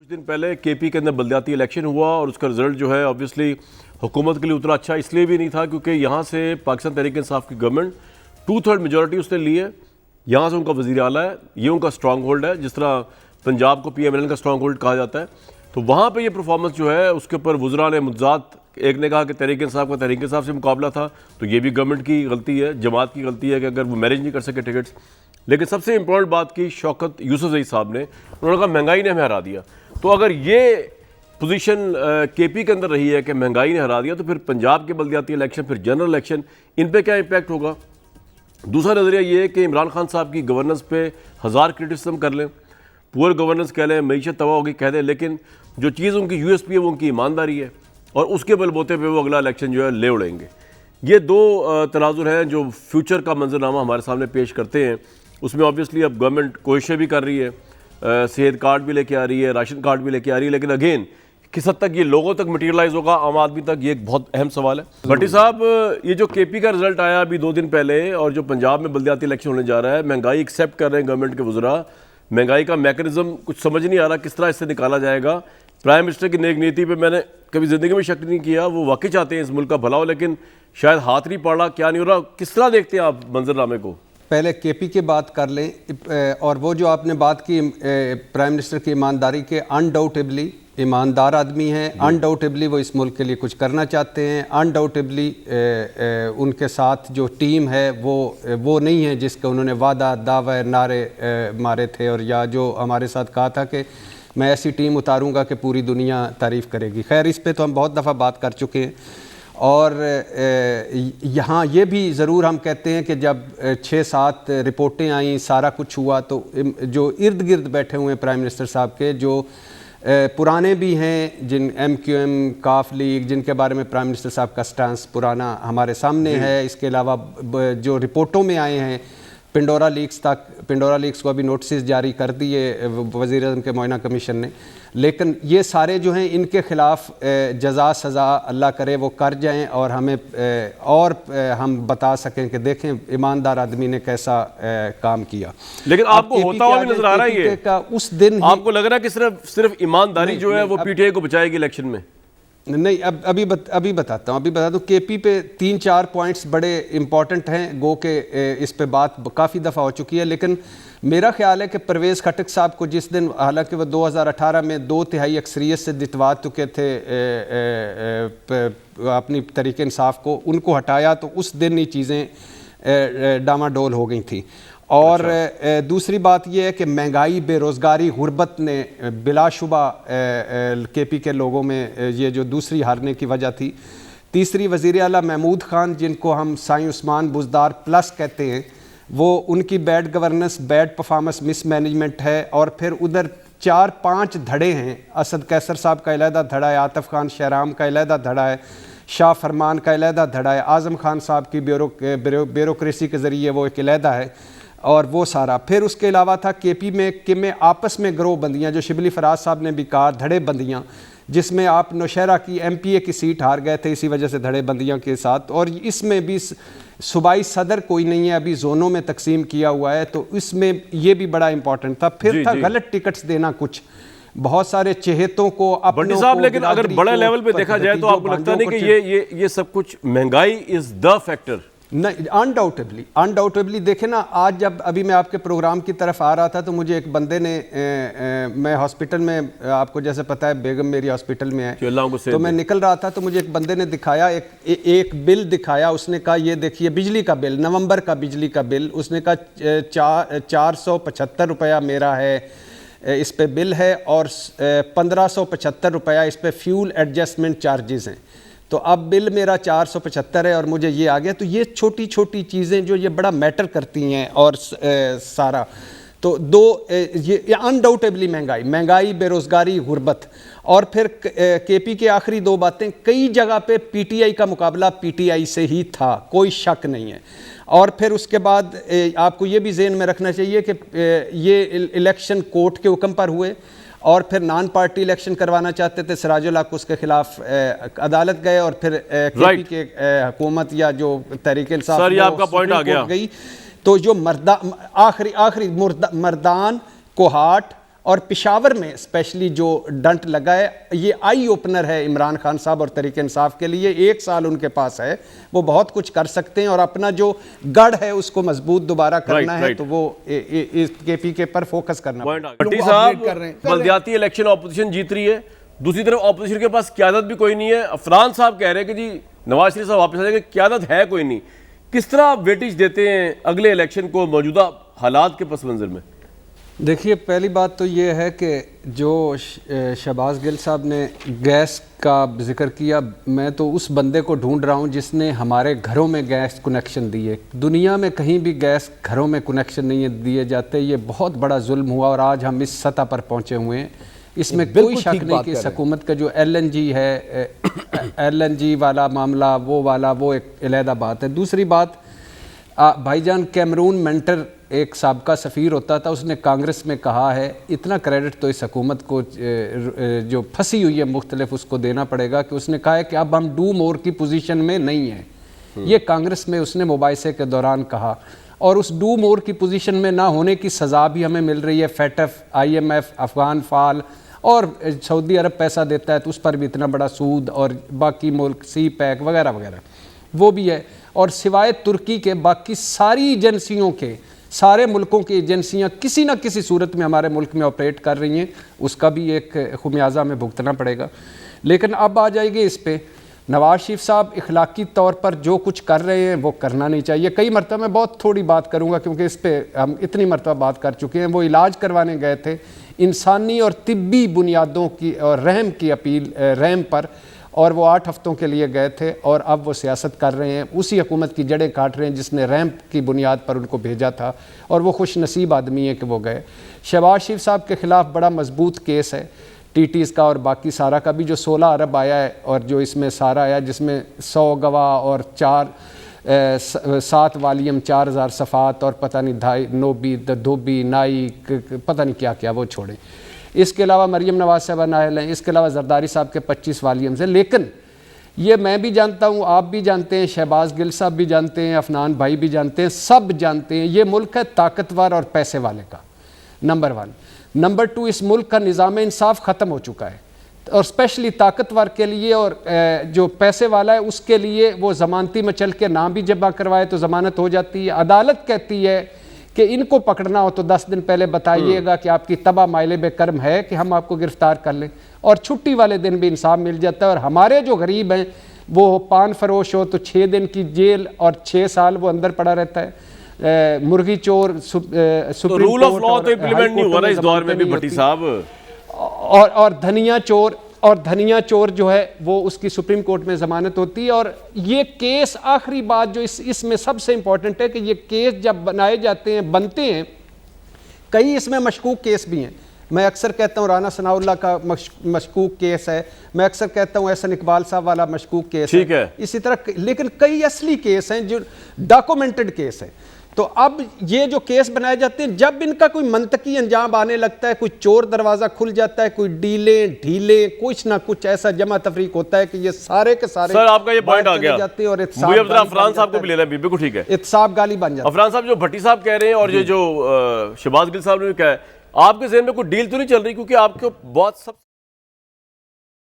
کچھ دن پہلے کے پی کے اندر بلدیاتی الیکشن ہوا اور اس کا رزلٹ جو ہے آبویسلی حکومت کے لیے اتنا اچھا اس لیے بھی نہیں تھا کیونکہ یہاں سے پاکستان تحریک انصاف کی گورنمنٹ 2/3 میجورٹی اس نے لی ہے. یہاں سے ان کا وزیر اعلیٰ ہے, یہ ان کا اسٹرانگ ہولڈ ہے, جس طرح پنجاب کو پی ایم ایل این کا اسٹرانگ ہولڈ کہا جاتا ہے. تو وہاں پہ یہ پرفارمنس جو ہے اس کے اوپر وزراء نے متضاد, ایک نے کہا کہ تحریک انصاف کا تحریک انصاف سے مقابلہ تھا, تو یہ بھی گورنمنٹ کی غلطی ہے, جماعت کی غلطی ہے کہ اگر وہ مینیج نہیں کر سکے ٹکٹس. لیکن سب سے امپورٹنٹ بات کی شوکت یوسفزئی صاحب نے, انہوں نے کہا مہنگائی نے ہمیں ہرا دیا. تو اگر یہ پوزیشن کے پی کے اندر رہی ہے کہ مہنگائی نے ہرا دیا, تو پھر پنجاب کے بلدیاتی الیکشن, پھر جنرل الیکشن, ان پہ کیا امپیکٹ ہوگا؟ دوسرا نظریہ یہ ہے کہ عمران خان صاحب کی گورننس پہ ہزار کرٹیسزم کر لیں, پور گورننس کہہ لیں, معیشت تباہ ہوگی کہہ دیں, لیکن جو چیز ان کی یو ایس پی ہے وہ ان کی ایمانداری ہے, اور اس کے بلبوتے پہ وہ اگلا الیکشن جو ہے لے اڑیں گے. یہ دو تناظر ہیں جو فیوچر کا منظرنامہ ہمارے سامنے پیش کرتے ہیں. اس میں آبویسلی اب گورنمنٹ کوششیں بھی کر رہی ہے, صحت کارڈ بھی لے کے آ رہی ہے, راشن کارڈ بھی لے کے آ رہی ہے, لیکن اگین کس حد تک یہ لوگوں تک مٹیریلائز ہوگا, عام آدمی تک, یہ ایک بہت اہم سوال ہے. بھٹی صاحب, یہ جو کے پی کا رزلٹ آیا ابھی 2 دن پہلے, اور جو پنجاب میں بلدیاتی الیکشن ہونے جا رہا ہے, مہنگائی ایکسیپٹ کر رہے ہیں گورنمنٹ کے وزراء, مہنگائی کا میکنزم کچھ سمجھ نہیں آ رہا کس طرح اس سے نکالا جائے گا. پرائم منسٹر کی نیک نیتی پہ میں نے کبھی زندگی میں شک نہیں کیا, وہ واقعی چاہتے ہیں اس ملک کا بھلا ہو, لیکن شاید ہاتھ نہیں پڑ رہا, کیا نہیں ہو رہا, کس طرح دیکھتے ہیں آپ منظرنامے کو؟ پہلے کے پی کی بات کر لیں, اور وہ جو آپ نے بات کی پرائم منسٹر کی ایمانداری کے, انڈاؤٹیبلی ایماندار آدمی ہیں, انڈاؤٹیبلی وہ اس ملک کے لیے کچھ کرنا چاہتے ہیں, انڈاؤٹیبلی ان کے ساتھ جو ٹیم ہے وہ نہیں ہے جس کا انہوں نے وعدہ دعوے نعرے مارے تھے, اور یا جو ہمارے ساتھ کہا تھا کہ میں ایسی ٹیم اتاروں گا کہ پوری دنیا تعریف کرے گی. خیر, اس پہ تو ہم بہت دفعہ بات کر چکے ہیں, اور یہاں یہ بھی ضرور ہم کہتے ہیں کہ جب 6-7 رپورٹیں آئیں, سارا کچھ ہوا, تو جو ارد گرد بیٹھے ہوئے ہیں پرائم منسٹر صاحب کے, جو پرانے بھی ہیں, جن ایم کیو ایم, کاف لیگ, جن کے بارے میں پرائم منسٹر صاحب کا سٹانس پرانا ہمارے سامنے ہے, اس کے علاوہ جو رپورٹوں میں آئے ہیں پنڈورا لیکس کو ابھی نوٹسز جاری کر دیے وزیر اعظم کے معائنہ کمیشن نے, لیکن یہ سارے جو ہیں ان کے خلاف جزا سزا اللہ کرے وہ کر جائیں, اور ہمیں اور ہم بتا سکیں کہ دیکھیں ایماندار آدمی نے کیسا کام کیا. لیکن آپ کو ہوتا ہوا بھی نظر آ رہا ہے یہ, اس دن آپ کو لگ رہا ہے کہ صرف ایمانداری جو ہے وہ پی ٹی آئی کو بچائے گی الیکشن میں؟ نہیں, ابھی بتاتا ہوں. کے پی پہ 3-4 پوائنٹس بڑے امپورٹنٹ ہیں, گو کہ اس پہ بات کافی دفعہ ہو چکی ہے, لیکن میرا خیال ہے کہ پرویز خٹک صاحب کو جس دن, حالانکہ وہ 2018 میں 2/3 اکثریت سے جتوا چکے تھے اپنی تحریک انصاف کو, ان کو ہٹایا تو اس دن ہی چیزیں ڈاماڈول ہو گئی تھیں. اور دوسری بات یہ ہے کہ مہنگائی, بے روزگاری, غربت نے بلا شبہ کے پی کے لوگوں میں یہ جو دوسری ہارنے کی وجہ تھی. تیسری, وزیر اعلیٰ محمود خان, جن کو ہم سائیں عثمان بزدار پلس کہتے ہیں, وہ ان کی بیڈ گورننس, بیڈ پرفارمنس, مس مینجمنٹ ہے. اور پھر ادھر 4-5 دھڑے ہیں, اسد قیصر صاحب کا علیحدہ دھڑا ہے, عاطف خان شہرام کا علیحدہ دھڑا ہے, شاہ فرمان کا علیحدہ دھڑا ہے, اعظم خان صاحب کی بیوروکریسی کے ذریعے وہ ایک علیحدہ ہے, اور وہ سارا. پھر اس کے علاوہ تھا کے پی میں آپس میں گروہ بندیاں, جو شبلی فراز صاحب نے بھی کہا, دھڑے بندیاں, جس میں آپ نوشہرہ کی ایم پی اے کی سیٹ ہار گئے تھے اسی وجہ سے دھڑے بندیاں کے ساتھ, اور اس میں بھی صوبائی صدر کوئی نہیں ہے, ابھی زونوں میں تقسیم کیا ہوا ہے, تو اس میں یہ بھی بڑا امپورٹنٹ تھا. پھر تھا غلط ٹکٹس دینا, کچھ بہت سارے چہیتوں کو بھٹی صاحب, لیکن اگر بڑے لیول پہ دیکھا جائے تو آپ کو لگتا نہیں کہ یہ سب کچھ مہنگائی از دا فیکٹر؟ نہیں, انڈاؤٹیبلی دیکھیں نا, آج جب ابھی میں آپ کے پروگرام کی طرف آ رہا تھا تو مجھے ایک بندے نے, میں ہاسپٹل میں, آپ کو جیسے پتہ ہے بیگم میری ہاسپٹل میں ہے, تو میں نکل رہا تھا تو مجھے ایک بندے نے دکھایا, ایک بل دکھایا, اس نے کہا یہ دیکھیے بجلی کا بل, نومبر کا بجلی کا بل, اس نے کہا 475 روپیہ میرا ہے اس پہ بل ہے, اور 1575 روپیہ اس پہ فیول ایڈجسٹمنٹ چارجز ہیں. تو اب بل میرا 475 ہے اور مجھے یہ آ گیا. تو یہ چھوٹی چھوٹی چیزیں جو یہ بڑا میٹر کرتی ہیں, اور سارا تو یہ انڈاؤٹیبلی مہنگائی, بے روزگاری, غربت. اور پھر کے پی کے آخری 2 باتیں, کئی جگہ پہ پی ٹی آئی کا مقابلہ پی ٹی آئی سے ہی تھا, کوئی شک نہیں ہے. اور پھر اس کے بعد آپ کو یہ بھی ذہن میں رکھنا چاہیے کہ یہ الیکشن کورٹ کے حکم پر ہوئے, اور پھر نان پارٹی الیکشن کروانا چاہتے تھے, سراج الحق اس کے خلاف عدالت گئے, اور پھر کے پی کے حکومت یا جو تحریک انصاف گئی. تو جو آخری مردان, کوہاٹ اور پشاور میں اسپیشلی جو ڈنٹ لگا ہے یہ آئی اوپنر ہے عمران خان صاحب اور تحریک انصاف کے لیے. 1 سال ان کے پاس ہے, وہ بہت کچھ کر سکتے ہیں اور اپنا جو گڑھ ہے اس کو مضبوط دوبارہ کرنا ہے, تو وہ کے پی کے پر فوکس کرنا. بھٹی صاحب, بلدیاتی الیکشن اپوزیشن جیت رہی ہے, دوسری طرف اپوزیشن کے پاس قیادت بھی کوئی نہیں ہے. عفران صاحب کہہ رہے ہیں کہ جی نواز شریف صاحب واپس آ جائیں گے, قیادت ہے کوئی نہیں. کس طرح ویٹیج دیتے ہیں اگلے الیکشن کو موجودہ حالات کے پس منظر میں؟ دیکھیے, پہلی بات تو یہ ہے کہ جو شہباز گل صاحب نے گیس کا ذکر کیا, میں تو اس بندے کو ڈھونڈ رہا ہوں جس نے ہمارے گھروں میں گیس کنیکشن دیے. دنیا میں کہیں بھی گیس گھروں میں کنیکشن نہیں دیے جاتے. یہ بہت بڑا ظلم ہوا اور آج ہم اس سطح پر پہنچے ہوئے ہیں. اس میں کوئی شک نہیں کہ اس حکومت کا جو ایل این جی ہے, ایل این جی والا معاملہ وہ ایک علیحدہ بات ہے. دوسری بات, بھائی جان کیمرون مینٹر ایک سابقہ سفیر ہوتا تھا, اس نے کانگریس میں کہا ہے, اتنا کریڈٹ تو اس حکومت کو جو پھنسی ہوئی ہے مختلف اس کو دینا پڑے گا, کہ اس نے کہا ہے کہ اب ہم ڈو مور کی پوزیشن میں نہیں ہیں. یہ کانگریس میں اس نے مباحثے کے دوران کہا, اور اس ڈو مور کی پوزیشن میں نہ ہونے کی سزا بھی ہمیں مل رہی ہے. FATF, I M F, Afghan fall اور سعودی عرب پیسہ دیتا ہے تو اس پر بھی اتنا بڑا سود, اور باقی ملک سی پیک وغیرہ وغیرہ وہ بھی ہے. اور سوائے ترکی کے باقی ساری ایجنسیوں کے, سارے ملکوں کی ایجنسیاں کسی نہ کسی صورت میں ہمارے ملک میں آپریٹ کر رہی ہیں, اس کا بھی ایک خمیازہ ہمیں بھگتنا پڑے گا. لیکن اب آ جائے گی اس پہ, نواز شریف صاحب اخلاقی طور پر جو کچھ کر رہے ہیں وہ کرنا نہیں چاہیے. کئی مرتبہ میں بہت تھوڑی بات کروں گا کیونکہ اس پہ ہم اتنی مرتبہ بات کر چکے ہیں. وہ علاج کروانے گئے تھے انسانی اور طبی بنیادوں کی اور رحم کی اپیل, رحم پر, اور وہ 8 ہفتوں کے لیے گئے تھے, اور اب وہ سیاست کر رہے ہیں, اسی حکومت کی جڑیں کاٹ رہے ہیں جس نے ریمپ کی بنیاد پر ان کو بھیجا تھا, اور وہ خوش نصیب آدمی ہے کہ وہ گئے. شہباز شریف صاحب کے خلاف بڑا مضبوط کیس ہے, ٹی ٹیز کا اور باقی سارا کا بھی, جو 16 ارب آیا ہے اور جو اس میں سارا آیا جس میں 100 گواہ اور 7 والیوم 4000 صفحات اور پتہ نہیں 2.5 نوبی دھوبی نائی پتہ نہیں کیا کیا وہ چھوڑیں. اس کے علاوہ مریم نواز صاحبہ نااہل ہیں, اس کے علاوہ زرداری صاحب کے 25 والیومز ہیں. لیکن یہ میں بھی جانتا ہوں, آپ بھی جانتے ہیں, شہباز گل صاحب بھی جانتے ہیں, عفنان بھائی بھی جانتے ہیں, سب جانتے ہیں, یہ ملک ہے طاقتور اور پیسے والے کا, نمبر 1. نمبر 2, اس ملک کا نظام انصاف ختم ہو چکا ہے, اور اسپیشلی طاقتور کے لیے اور جو پیسے والا ہے اس کے لیے وہ ضمانتی میں چل کے نام بھی جمع کروائے تو ضمانت ہو جاتی ہے. عدالت کہتی ہے کہ ان کو پکڑنا ہو تو 10 دن پہلے بتائیے گا کہ آپ کی تباہ مائل بے کرم ہے کہ ہم آپ کو گرفتار کر لیں, اور چھٹی والے دن بھی انصاف مل جاتا ہے. اور ہمارے جو غریب ہیں وہ پان فروش ہو تو 6 دن کی جیل اور 6 سال وہ اندر پڑا رہتا ہے. مرغی چور سپریم رول آف لا تو امپلیمنٹ نہیں ہوا نا اس دور میں بھی بھٹی صاحب, اور دھنیا چور جو ہے وہ اس کی سپریم کورٹ میں ضمانت ہوتی ہے. اور یہ کیس, آخری بات جو اس میں سب سے امپورٹنٹ ہے کہ یہ کیس جب بنائے جاتے ہیں, بنتے ہیں, کئی اس میں مشکوک کیس بھی ہیں. میں اکثر کہتا ہوں رانا ثناء اللہ کا مشکوک کیس ہے, میں اکثر کہتا ہوں احسن اقبال صاحب والا مشکوک کیس ہے, اسی طرح. لیکن کئی اصلی کیس ہیں جو ڈاکومنٹڈ کیس ہیں. تو اب یہ جو کیس بنائے جاتے ہیں, جب ان کا کوئی منطقی انجام آنے لگتا ہے, کوئی چور دروازہ کھل جاتا ہے, کوئی ڈیلیں ڈھیلیں کچھ نہ کچھ ایسا جمع تفریق ہوتا ہے کہ یہ سارے کے سارے سر آپ کا یہ پوائنٹ آ گیا. مجھے عفران صاحب کو بھی لینا ہے, بالکل ٹھیک ہے, احتساب گالی بن جاتا ہے. عفران صاحب جو بھٹی صاحب کہہ رہے ہیں اور یہ جو شہباز گل صاحب نے کہا ہے, آپ کے ذہن میں کوئی ڈیل تو نہیں چل رہی؟ کیونکہ آپ کو بہت سب